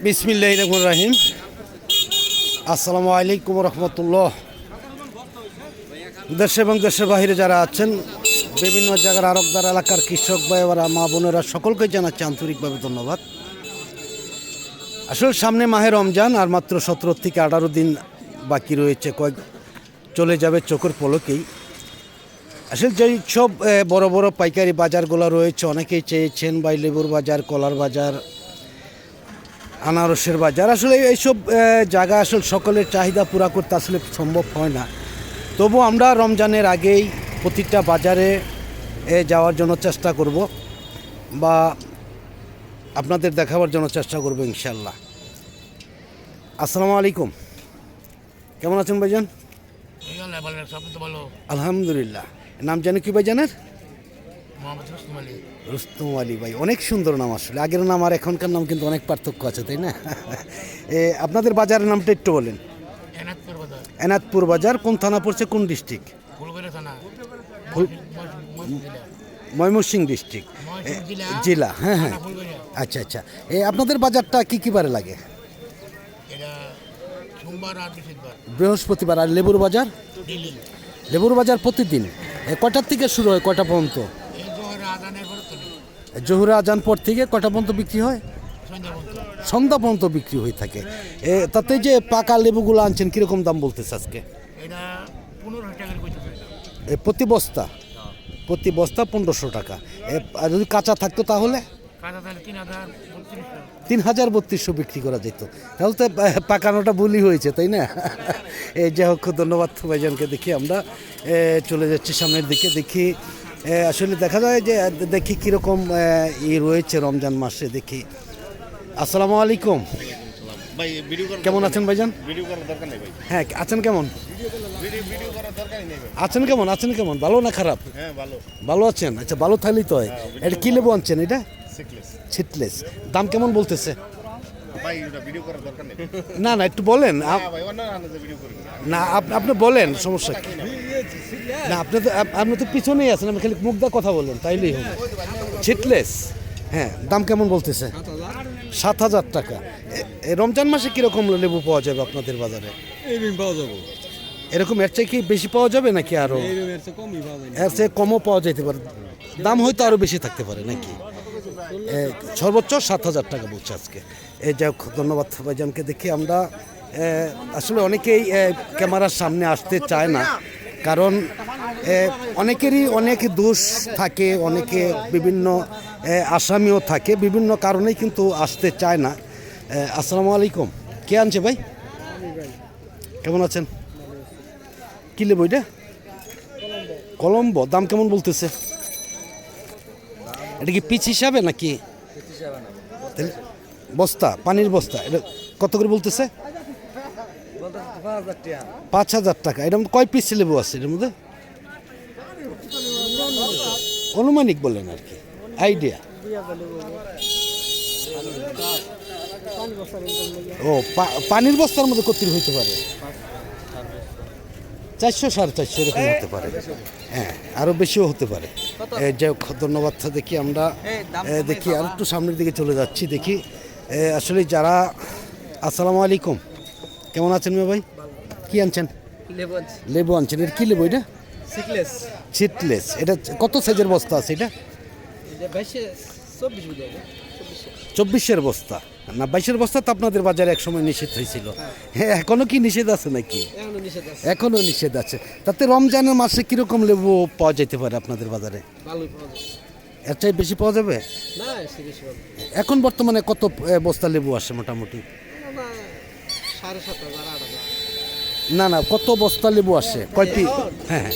বিসমিল্লাহির রহমানির রহিম। আসসালামু আলাইকুম রহমতুল্লাহ। দেশে এবং দেশের বাহিরে যারা আছেন, বিভিন্ন জায়গার আরবদার এলাকার কৃষক ভাইয়েরা, মা বোনেরা, সকলকে জানাচ্ছি আন্তরিকভাবে ধন্যবাদ। আসলে সামনে মাহে রমজান, আর মাত্র 17 থেকে 18 দিন বাকি রয়েছে, চলে যাবে চোখের পলকেই। আসলে যেই সব বড় বড় পাইকারি বাজারগুলো রয়েছে, অনেকেই চেয়েছেন ভাই লেবুর বাজার, কলার বাজার, আনারসের বাজার। আসলে এইসব জায়গা আসলে সকলের চাহিদা পুরা করতে আসলে সম্ভব হয় না। তবু আমরা রমজানের আগেই প্রতিটা বাজারে যাওয়ার জন্য চেষ্টা করব, বা আপনাদের দেখাবার জন্য চেষ্টা করব ইনশাল্লাহ। আসসালামু আলাইকুম, কেমন আছেন ভাইজান? আলহামদুলিল্লাহ। নাম জানি কি ভাইজানের? রুস্তম আলী ভাই, অনেক সুন্দর নাম। আসলে আগের নাম আর এখনকার নাম কিন্তু অনেক পার্থক্য আছে, তাই না? আপনাদের বাজারের নামটা একটু বলেন। এনাদপুর বাজার। কোন থানা পড়ছে, কোন ডিস্ট্রিক্ট? ময়মনসিংহ ডিস্ট্রিক্ট, জেলা। হ্যাঁ হ্যাঁ, আচ্ছা আচ্ছা। আপনাদের বাজারটা কি কি বারে লাগে? বৃহস্পতিবার। আর লেবুর বাজার? লেবুর বাজার প্রতিদিন। কয়টার থেকে শুরু হয়, কয়টা পর্যন্ত? জোহরা আজান পর থেকে কয়টা পর্যন্ত বিক্রি হয়? সন্ধ্যা পর্যন্ত বিক্রি হয়ে থাকে। তাতে যে পাকা লেবুগুলো আনছেন, কিরকম দাম বলতেছে আজকে? প্রতি বস্তা? প্রতি বস্তা 1500 টাকা। আর যদি কাঁচা থাকতো তাহলে 3032 বিক্রি করা যেত। তাহলে তো পাকানোটা ভুলই হয়েছে, তাই না? যাই হোক, ধন্যবাদ ভাইজানকে। দেখি আমরা চলে যাচ্ছি সামনের দিকে। দেখি আসলে দেখা যায় যে দেখি কীরকম রয়েছে রমজান মাসে। দেখি। আসসালামু আলাইকুম, কেমন আছেন ভাইজান? হ্যাঁ, আছেন কেমন? আছেন কেমন? ভালো না খারাপ? ভালো আছেন। আচ্ছা, ভালো থাকলেই তো হয়। এটা কী লেবু আনছেন? এটা ছিটলেস। দাম কেমন বলতেছে? না না, একটু বলেন না, আপনি বলেন, সমস্যা কি? না, আপনি তো পিছনেই আছেন, আপনি খালি মুখ দিয়ে কথা বলেন, তাইলেই হবে। ছিটলেস, হ্যাঁ। দাম কেমন বলতেছে? 7000 টাকা। রমজান মাসে কীরকম লেবু পাওয়া যাবে আপনাদের বাজারে? এরকম এর চেয়ে কি বেশি পাওয়া যাবে নাকি আরও? এর চেয়ে কমও পাওয়া যেতে পারে, দাম হয়তো আরও বেশি থাকতে পারে নাকি? সর্বোচ্চ 7000 টাকা বলছে আজকে। যাই হোক, ধন্যবাদ ভাইজানকে। দেখি আমরা আসলে অনেকেই ক্যামেরার সামনে আসতে চায় না, কারণ অনেকেরই অনেক দোষ থাকে, অনেকে বিভিন্ন আসামিও থাকে, বিভিন্ন কারণেই কিন্তু আসতে চায় না। আসসালামু আলাইকুম, কে আনছে ভাই? কেমন আছেন? কী লেবু এটা? কলম্বো। দাম কেমন বলতেছে? এটা কি পিস হিসাবে নাকি বস্তা? পানির বস্তা। এটা কত করে বলতেছে? 5000 টাকা। এটার মধ্যে কয় পিস লেবু আছে এটার মধ্যে? অনুমানিক বলেন আর কি, আইডিয়া। ও, পানির বস্তার মধ্যে কত হইতে পারে? 400 450 এরকম হতে পারে। হ্যাঁ, আরও বেশিও হতে পারে। যাই হোক, ধন্যবাদ। দেখি আমরা দেখি আর একটু সামনের দিকে চলে যাচ্ছি। দেখি আসলে যারা। আসসালামু আলাইকুম, কেমন আছেন মেয়ে ভাই? কি আনছেন? লেবু আনছেন। এটা কী লেবু? এটা ছিটলেস। এটা কত সাইজের বস্তা আছে? এটা 24-এর বস্তা না 22-এর বস্তা? তো আপনাদের বাজারে একসময় নিষেধ হয়েছিল। হ্যাঁ, এখনো কি নিষেধ আছে নাকি? এখনো নিষেধ আছে। তাতে রমজানের মাসে কিরকম লেবু পাওয়া যেতে পারে আপনাদের বাজারে? এর চাই বেশি পাওয়া যাবে? এখন বর্তমানে কত বস্তা লেবু আসে মোটামুটি? না না, কত বস্তা লেবু আসে? কয়টি? হ্যাঁ,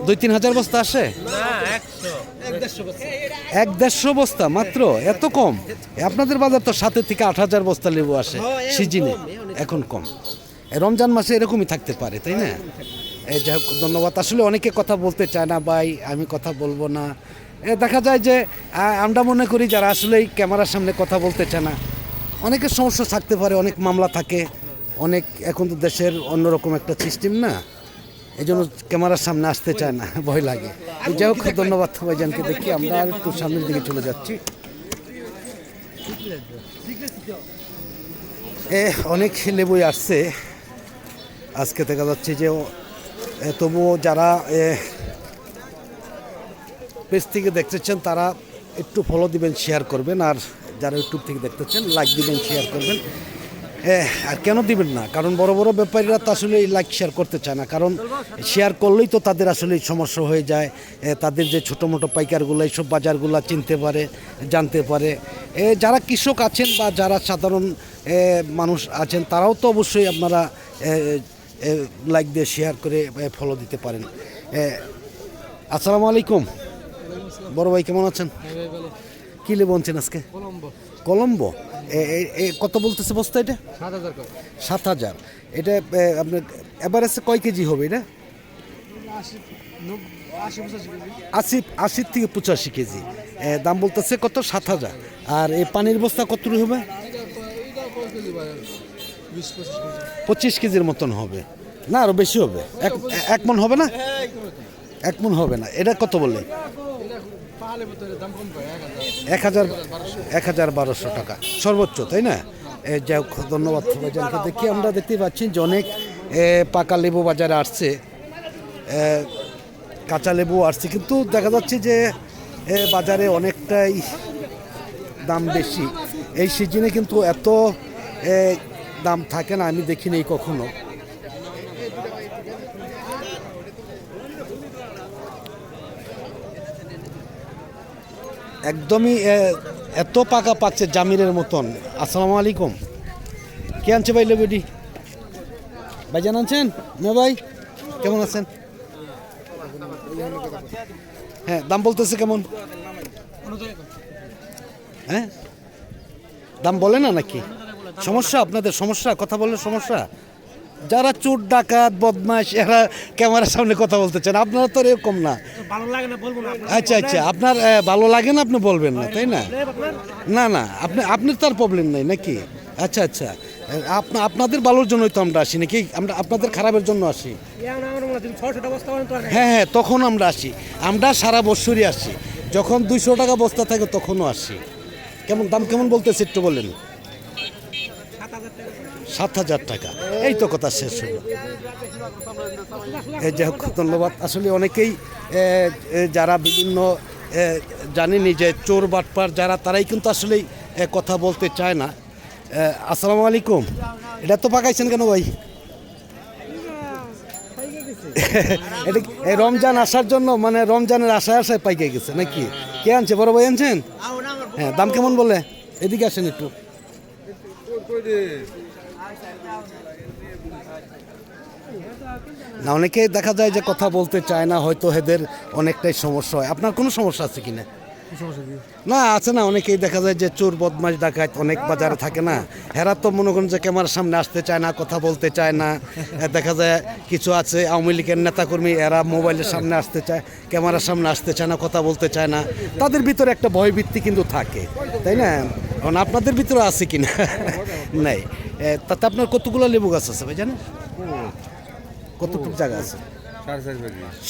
2-3 হাজার বস্তা আসে? 1-150 বস্তা মাত্র? এত কম? আপনাদের বাজার তো 7 থেকে 8 হাজার বস্তা লেবু আসে সিজনে, এখন কম। রমজান মাসে এরকমই থাকতে পারে, তাই না? যাই হোক, ধন্যবাদ। আসলে অনেকে কথা বলতে চায় না ভাই, আমি কথা বলবো না। দেখা যায় যে আমরা মনে করি যারা আসলে ক্যামেরার সামনে কথা বলতে চায় না, অনেকের সমস্যা থাকতে পারে, অনেক মামলা থাকে, অনেক। এখন তো দেশের অন্যরকম একটা সিস্টেম না, এই জন্য ক্যামেরার সামনে আসতে চায় না, ভয় লাগে। যাই হোক, ধন্যবাদ ভাইজানকে। দেখি আমরা আর একটু সামনের দিকে চলে যাচ্ছি। অনেক লেবুই আসছে আজকে, দেখা যাচ্ছে যে তবুও যারা পেজ থেকে দেখতেছেন তারা একটু ফলো দিবেন, শেয়ার করবেন, আর যারা ইউটিউব থেকে দেখতেছেন লাইক দিবেন, শেয়ার করবেন। আর কেন দিবেন না, কারণ বড় বড় ব্যাপারীরা তো আসলে লাইক শেয়ার করতে চায় না, কারণ শেয়ার করলেই তো তাদের আসলে সমস্যা হয়ে যায়। তাদের যে ছোটো মোটো পাইকারগুলো এইসব বাজারগুলো চিনতে পারে, জানতে পারে। যারা কৃষক আছেন বা যারা সাধারণ মানুষ আছেন তারাও তো অবশ্যই আপনারা লাইক দিয়ে শেয়ার করে ফলো দিতে পারেন। আসসালামু আলাইকুম বড় ভাই, কেমন আছেন? কি লেবু আনছেন আজকে? কলম্বো। কত বলতেছে বস্তা এটা? 7,000। এটা আপনার এভারেজে কয় কেজি হবে এটা? 80 থেকে 85 কেজি। দাম বলতেছে কত? 7,000। আর এই পানির বস্তা কত হবে? 25 কেজির মতন হবে না, আরো বেশি হবে। এক মন হবে না? 1 মন হবে না। এটা কত বললেন? 1,1200 টাকা সর্বোচ্চ, তাই না? যাই হোক, ধন্যবাদ ভাইজানকে। দেখি আমরা দেখতে পাচ্ছি যে অনেক পাকা লেবু বাজারে আসছে, কাঁচা লেবু আসছে, কিন্তু দেখা যাচ্ছে যে বাজারে অনেকটাই দাম বেশি। এই সিজনে কিন্তু এত দাম থাকে না, আমি দেখিনি কখনো। একদমই এত পাকা পাচ্ছে জামিরের মতন। আসসালামু আলাইকুম। কে আনছে ভাই লেবুটি? ভাইজান আনছেন? না ভাই, কেমন আছেন? হ্যাঁ, দাম বলতেছে কেমন? হ্যাঁ, দাম বলে না নাকি? সমস্যা আপনাদের? সমস্যা, কথা বললে সমস্যা? যারা চোর ডাকাত বদমাশ এরা ক্যামেরার সামনে কথা বলতে চান, আপনারা তো এরকম না। আচ্ছা আচ্ছা, আপনার ভালো লাগে না আপনি বলবেন না, তাই না? না না, আপনার তার প্রবলেম নাই নাকি? আচ্ছা আচ্ছা, আপনাদের ভালোর জন্যই তো আমরা আসি নাকি? আমরা আপনাদের খারাপের জন্য আসি? হ্যাঁ হ্যাঁ, তখন আমরা আসি। আমরা সারা বছরই আসি, যখন 200 টাকা বস্তা থাকে তখনও আসি। কেমন দাম কেমন বলতেছে একটু বলেন? 7,000 টাকা। এই তো কথা শেষ হলো। যাই হোক, ধন্যবাদ। আসলে অনেকেই যারা বিভিন্ন জানেনি যে চোর বাটপার যারা, তারাই কিন্তু আসলেই কথা বলতে চায় না। আসসালামু আলাইকুম। এটা তো পাকাইছেন কেন ভাই? এটা রমজান আসার জন্য, মানে রমজানের আশায় আশায় পাইকে গেছে নাকি? কে আনছে? বড় ভাই আনছেন? হ্যাঁ, দাম কেমন বলে? এদিকে আসেন একটু। না, অনেকে দেখা যায় যে কথা বলতে চায় না, হয়তো এদের অনেকটাই সমস্যা হয়। আপনার কোনো সমস্যা আছে কিনা? না, আছে না, অনেকেই দেখা যায় যে চোর বদমাশ ডাকাত অনেক বাজারে থাকে না, এরা তো মনে করেন যে ক্যামেরার সামনে আসতে চায় না, কথা বলতে চায় না। দেখা যায় কিছু আছে আওয়ামী লীগের নেতাকর্মী, এরা মোবাইলের সামনে আসতে চায়, ক্যামেরার সামনে আসতে চায় না, কথা বলতে চায় না। তাদের ভিতরে একটা ভয়ভীতি কিন্তু থাকে, তাই না? কারণ আপনাদের ভিতরে আছে কিনা নাই। তাতে আপনার কতগুলো লেবু গাছ আছে ভাই জানেন? কতটুকু জায়গা আছে?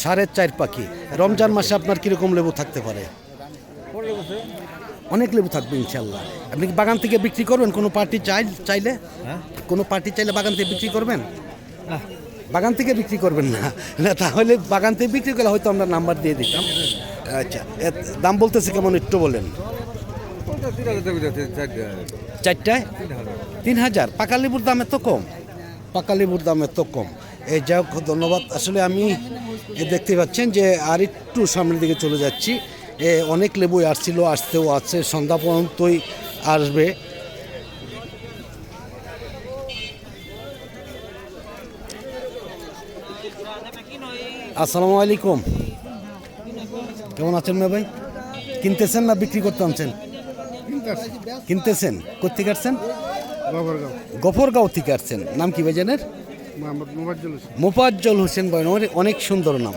4.5 পাখি। রমজান মাসে আপনার কিরকম লেবু থাকতে পারে? অনেক লেবু থাকবে ইনশাল্লাহ। আপনি কি বাগান থেকে বিক্রি করবেন? কোনো পার্টি চাইলে, কোনো পার্টি চাইলে বাগান থেকে বিক্রি করবেন? বাগান থেকে বিক্রি করবেন না? না, তাহলে বাগান থেকে বিক্রি করলে হয়তো আমরা নাম্বার দিয়ে দিতাম। আচ্ছা, দাম বলতেছে কেমন একটু বলেন? 4টায় 3,000। পাকা লেবুর দাম এত কম? পাকা লেবুর দাম এত কম। এই যাই হোক, ধন্যবাদ। আসলে আমি দেখতে পাচ্ছেন যে আর একটু সামনের দিকে চলে যাচ্ছি। অনেক লেবুই আসছিল, আসতেও আছে, সন্ধ্যা পর্যন্তই আসবে। আসসালামু আলাইকুম। কেমন আছেন ভাই? কিনতেছেন না বিক্রি করতে আনছেন? কিনতেছেন। কোথেকে আসছেন? গফরগাঁও থেকে আসছেন। নাম কি ভাইজানের? মোফাজ্জল হোসেন ভাই, অনেক সুন্দর নাম।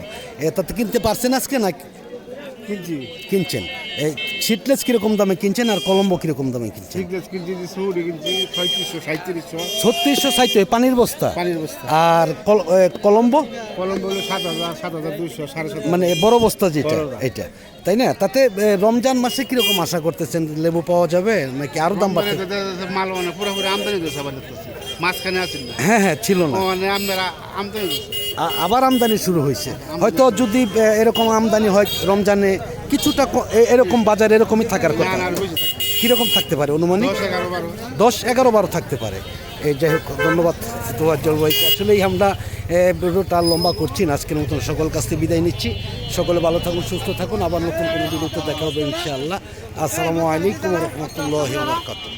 তাতে কিনতে পারছেন আজকে না? কিনছি কিনছেন। এই সিডলেস কীরকম দামে কিনছেন আর কলম্বো কীরকম দামে কিনছেন? সিগনেস কিনছি সুরি কিনছি 3500 3700 3660 পানির বস্তা। পানির বস্তা। আর কলম্বো কলম হলো 7000 7200 7.5 মানে বড় বস্তা যেটা বড়টা। এটা, তাই না? তাতে রমজান মাসে কিরকম আশা করতেছেন, লেবু পাওয়া যাবে নাকি আরো দাম বাড়বে? মাল মানে পুরোপুরি আমদানি দিচ্ছে আবার দেখতেছি মাঝখানে আছেন না হ্যাঁ হ্যাঁ, ছিল না, মানে আমরা আমদানি দিচ্ছে আবার আমদানি শুরু হয়েছে। হয়তো যদি এরকম আমদানি হয় রমজানে কিছুটা এরকম বাজার এরকমই থাকার না কথা। না আর বেশি থাকে কিরকম থাকতে পারে অনুমানিক? 10 11 12 10-11-12 থাকতে পারে। এই যাই হোক, ধন্যবাদ তোয়াজ্জল ভাইকে। আসলেই আমরা ভিডিওটা আর লম্বা করছি না, আজকের মতন সকল কাছ থেকে বিদায় নিচ্ছি। সকলে ভালো থাকুন, সুস্থ থাকুন, আবার নতুন কোনো ভিডিওতে দেখা হবে ইনশাআল্লাহ। আসসালামু আলাইকুম ওয়া রাহমাতুল্লাহি ওয়া বারাকাতুহু।